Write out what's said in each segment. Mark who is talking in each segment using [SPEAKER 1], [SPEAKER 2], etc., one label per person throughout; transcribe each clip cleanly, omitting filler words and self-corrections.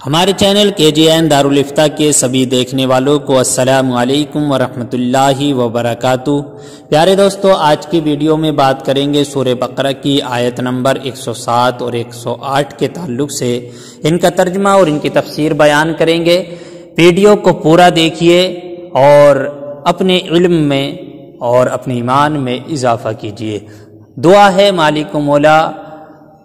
[SPEAKER 1] ہمارے channel KGN دارالفتہ کے سبھی دیکھنے والوں کو السلام علیکم ورحمۃ اللہ وبرکاتہ۔ پیارے دوستو، آج کی ویڈیو میں بات کریں گے سورہ بقرہ کی آیت نمبر 107 اور 108 کے تعلق سے۔ ان کا ترجمہ اور ان کی تفسیر بیان کریں گے۔ ویڈیو کو پورا دیکھیے اور اپنے علم میں اور اپنے ایمان میں اضافہ کیجیے۔ دعا ہے مالک و مولا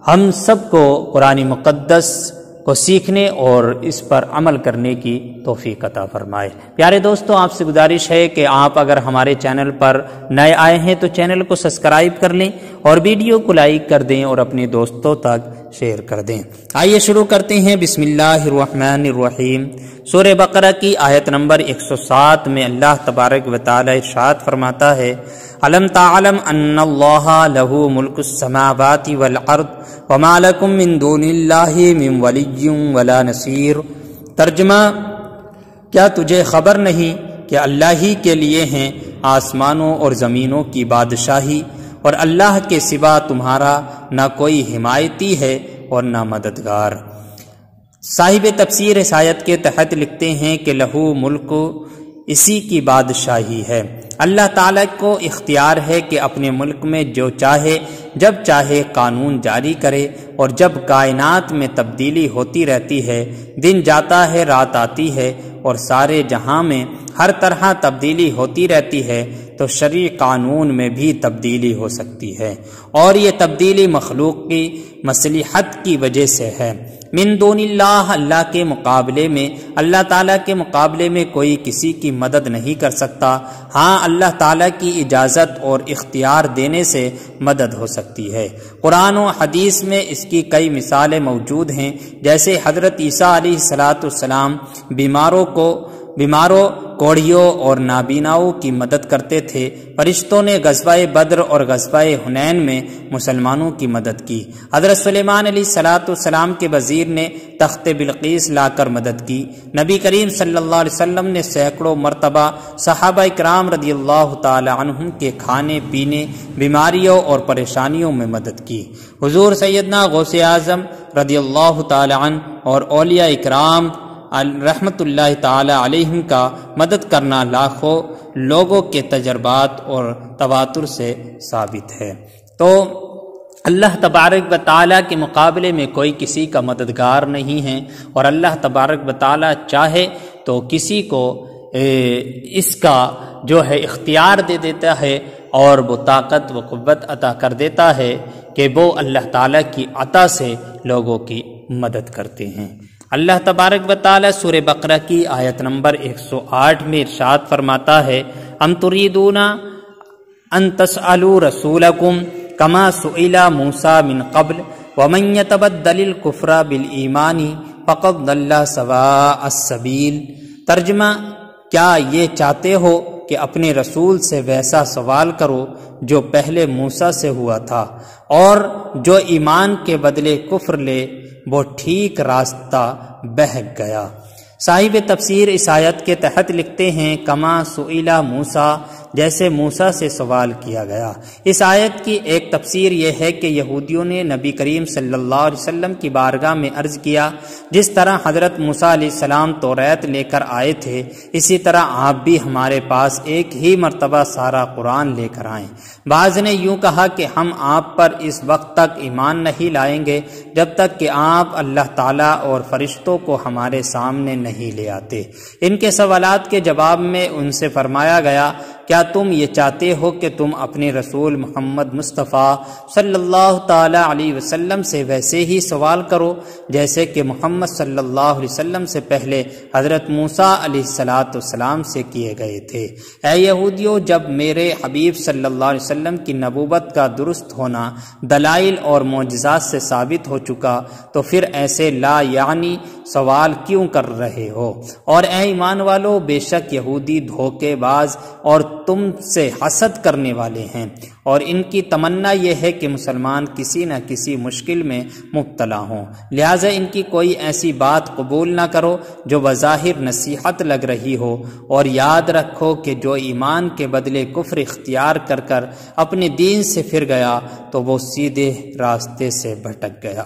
[SPEAKER 1] ہم سب کو قرآن مقدس کو سیکھنے اور اس پر عمل کرنے کی توفیق عطا فرمائے۔ پیارے دوستو، آپ سے گزارش ہے کہ آپ اگر ہمارے چینل پر نئے آئے ہیں تو چینل کو سبسکرائب کر لیں اور ویڈیو کو لائک کر دیں اور اپنے دوستوں تک شیئر کر دیں۔ آئیے شروع کرتے ہیں۔ بسم اللہ الرحمن الرحیم۔ سورہ بقرہ کی آیت نمبر 107 میں اللہ تبارک و تعالی ارشاد فرماتا ہے: الم تعلم ان اللہ لہ ملک السماوات والارض وما لکم من دون اللہ من ولی ولا نصیر۔ ترجمہ: کیا تجھے خبر نہیں کہ اللہ ہی کے لیے ہیں آسمانوں اور زمینوں کی بادشاہی اور اللہ کے سوا تمہارا نہ کوئی حمایتی ہے اور نہ مددگار۔ صاحب تفسیر اس آیت کے تحت لکھتے ہیں کہ لہو ملک، اسی کی بادشاہی ہے۔ اللہ تعالیٰ کو اختیار ہے کہ اپنے ملک میں جو چاہے جب چاہے قانون جاری کرے، اور جب کائنات میں تبدیلی ہوتی رہتی ہے، دن جاتا ہے رات آتی ہے اور سارے جہاں میں ہر طرح تبدیلی ہوتی رہتی ہے، تو شرعی قانون میں بھی تبدیلی ہو سکتی ہے، اور یہ تبدیلی مخلوق کی مصلحت کی وجہ سے ہے۔ من دون اللہ، اللہ کے مقابلے میں، اللہ تعالیٰ کے مقابلے میں کوئی کسی کی مدد نہیں کر سکتا۔ ہاں، اللہ تعالیٰ کی اجازت اور اختیار دینے سے مدد ہو سکتی ہے۔ قرآن و حدیث میں اس کی کئی مثالیں موجود ہیں، جیسے حضرت عیسیٰ علیہ السلام بیماروں، کوڑھیوں اور نابیناؤں کی مدد کرتے تھے۔ فرشتوں نے غزوہ بدر اور غزوہ حنین میں مسلمانوں کی مدد کی۔ حضرت سلیمان علیہ السلام کے وزیر نے تخت بلقیس لا کر مدد کی۔ نبی کریم صلی اللہ علیہ وسلم نے سینکڑوں مرتبہ صحابہ کرام رضی اللہ تعالی عنہم کے کھانے پینے، بیماریوں اور پریشانیوں میں مدد کی۔ حضور سیدنا غوث اعظم رضی اللہ تعالی عنہ اور اولیاء کرام رحمت اللہ تعالی علیہم کا مدد کرنا لاکھوں لوگوں کے تجربات اور تواتر سے ثابت ہے۔ تو اللہ تبارک و تعالیٰ کے مقابلے میں کوئی کسی کا مددگار نہیں ہے، اور اللہ تبارک و تعالیٰ چاہے تو کسی کو اس کا جو ہے اختیار دے دیتا ہے، اور وہ طاقت و قوت عطا کر دیتا ہے کہ وہ اللہ تعالیٰ کی عطا سے لوگوں کی مدد کرتے ہیں۔ اللہ تبارک و تعالی سورہ بقرہ کی آیت نمبر 108 میں ارشاد فرماتا ہے: ام تريدون ان تسألوا رسولکم کما سئل موسیٰ من قبل ومن يتبدل الكفر بالایمان فقد ضل سواء السبیل۔ ترجمہ: کیا یہ چاہتے ہو کہ اپنے رسول سے ویسا سوال کرو جو پہلے موسیٰ سے ہوا تھا، اور جو ایمان کے بدلے کفر لے وہ ٹھیک راستہ بہک گیا۔ صاحب تفسیر اس آیت کے تحت لکھتے ہیں: کما سئل موسیٰ، جیسے موسیٰ سے سوال کیا گیا۔ اس آیت کی ایک تفسیر یہ ہے کہ یہودیوں نے نبی کریم صلی اللہ علیہ وسلم کی بارگاہ میں عرض کیا، جس طرح حضرت موسیٰ علیہ السلام توریت لے کر آئے تھے، اسی طرح آپ بھی ہمارے پاس ایک ہی مرتبہ سارا قرآن لے کر آئیں۔ بعض نے یوں کہا کہ ہم آپ پر اس وقت تک ایمان نہیں لائیں گے جب تک کہ آپ اللہ تعالیٰ اور فرشتوں کو ہمارے سامنے نہیں لے آتے۔ ان کے سوالات کے جواب میں ان سے فرمایا گیا: کیا تم یہ چاہتے ہو کہ تم اپنے رسول محمد مصطفیٰ صلی اللہ تعالی علیہ وسلم سے ویسے ہی سوال کرو جیسے کہ محمد صلی اللہ علیہ وسلم سے پہلے حضرت موسیٰ علیہ السلام سے کیے گئے تھے؟ اے یہودیو، جب میرے حبیب صلی اللہ علیہ وسلم کی نبوت کا درست ہونا دلائل اور معجزات سے ثابت ہو چکا تو پھر ایسے لا یعنی سوال کیوں کر رہے ہو؟ اور اے ایمان والو، بے شک یہودی دھوکے باز اور تم سے حسد کرنے والے ہیں، اور ان کی تمنا یہ ہے کہ مسلمان کسی نہ کسی مشکل میں مبتلا ہوں، لہٰذا ان کی کوئی ایسی بات قبول نہ کرو جو بظاہر نصیحت لگ رہی ہو، اور یاد رکھو کہ جو ایمان کے بدلے کفر اختیار کر کر اپنے دین سے پھر گیا تو وہ سیدھے راستے سے بھٹک گیا۔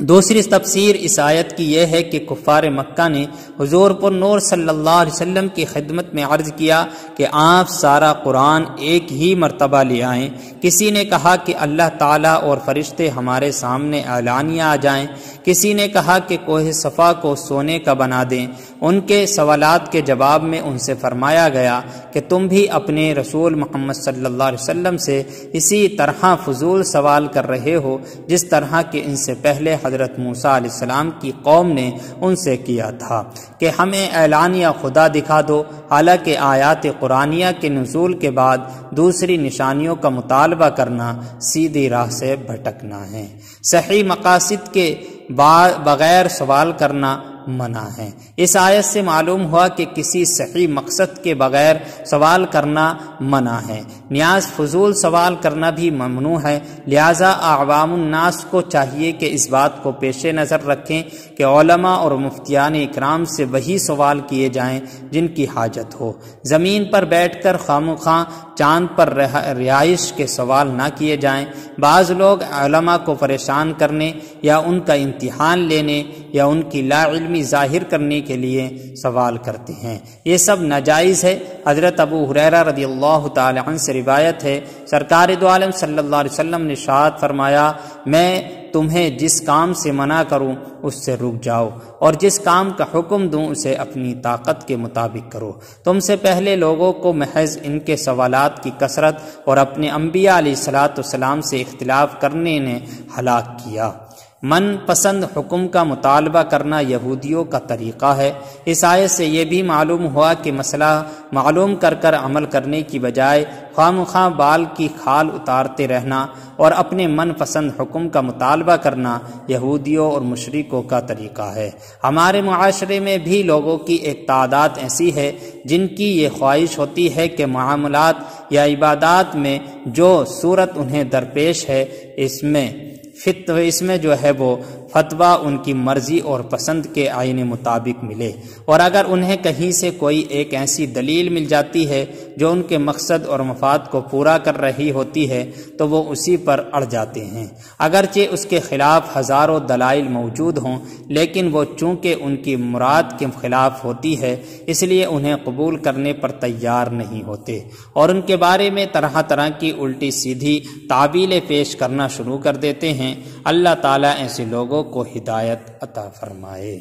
[SPEAKER 1] دوسری تفسیر اس آیت کی یہ ہے کہ کفار مکہ نے حضور پر نور صلی اللہ علیہ وسلم کی خدمت میں عرض کیا کہ آپ سارا قرآن ایک ہی مرتبہ لے آئیں۔ کسی نے کہا کہ اللہ تعالیٰ اور فرشتے ہمارے سامنے اعلانیہ آ جائیں، کسی نے کہا کہ کوہ صفا کو سونے کا بنا دیں۔ ان کے سوالات کے جواب میں ان سے فرمایا گیا کہ تم بھی اپنے رسول محمد صلی اللہ علیہ وسلم سے اسی طرح فضول سوال کر رہے ہو جس طرح کہ ان سے پہلے حضرت موسیٰ علیہ السلام کی قوم نے ان سے کیا تھا کہ ہمیں اعلانیہ خدا دکھا دو، حالانکہ آیات قرآنیہ کے نزول کے بعد دوسری نشانیوں کا مطالبہ کرنا سیدھی راہ سے بھٹکنا ہے۔ صحیح مقاصد کے بغیر سوال کرنا منع ہے۔ اس آیت سے معلوم ہوا کہ کسی صحیح مقصد کے بغیر سوال کرنا منع ہے۔ نیاز فضول سوال کرنا بھی ممنوع ہے، لہذا عوام الناس کو چاہیے کہ اس بات کو پیش نظر رکھیں کہ علماء اور مفتیان اکرام سے وہی سوال کیے جائیں جن کی حاجت ہو۔ زمین پر بیٹھ کر خواہ چاند پر رہائش کے سوال نہ کیے جائیں۔ بعض لوگ علماء کو پریشان کرنے یا ان کا امتحان لینے یا ان کی لا علمی ظاہر کرنے کے لیے سوال کرتے ہیں، یہ سب ناجائز ہے۔ حضرت ابو ہریرہ رضی اللہ تعالی عنہ سے روایت ہے، سرکار دو عالم صلی اللہ علیہ وسلم نے ارشاد فرمایا، میں تمہیں جس کام سے منع کروں اس سے رک جاؤ، اور جس کام کا حکم دوں اسے اپنی طاقت کے مطابق کرو۔ تم سے پہلے لوگوں کو محض ان کے سوالات کی کثرت اور اپنے انبیاء علیہ الصلاۃ والسلام سے اختلاف کرنے نے ہلاک کیا۔ من پسند حکم کا مطالبہ کرنا یہودیوں کا طریقہ ہے۔ اس آیت سے یہ بھی معلوم ہوا کہ مسئلہ معلوم کر عمل کرنے کی بجائے خواہ بال کی کھال اتارتے رہنا اور اپنے من پسند حکم کا مطالبہ کرنا یہودیوں اور مشرکوں کا طریقہ ہے۔ ہمارے معاشرے میں بھی لوگوں کی ایک تعداد ایسی ہے جن کی یہ خواہش ہوتی ہے کہ معاملات یا عبادات میں جو صورت انہیں درپیش ہے اس میں جو ہے وہ فتویٰ ان کی مرضی اور پسند کے آئین مطابق ملے، اور اگر انہیں کہیں سے کوئی ایک ایسی دلیل مل جاتی ہے جو ان کے مقصد اور مفاد کو پورا کر رہی ہوتی ہے تو وہ اسی پر اڑ جاتے ہیں، اگرچہ اس کے خلاف ہزاروں دلائل موجود ہوں، لیکن وہ چونکہ ان کی مراد کے خلاف ہوتی ہے اس لیے انہیں قبول کرنے پر تیار نہیں ہوتے، اور ان کے بارے میں طرح طرح کی الٹی سیدھی تعبیلیں پیش کرنا شروع کر دیتے ہیں۔ اللہ تعالیٰ ایسے لوگوں کو ہدایت عطا فرمائے۔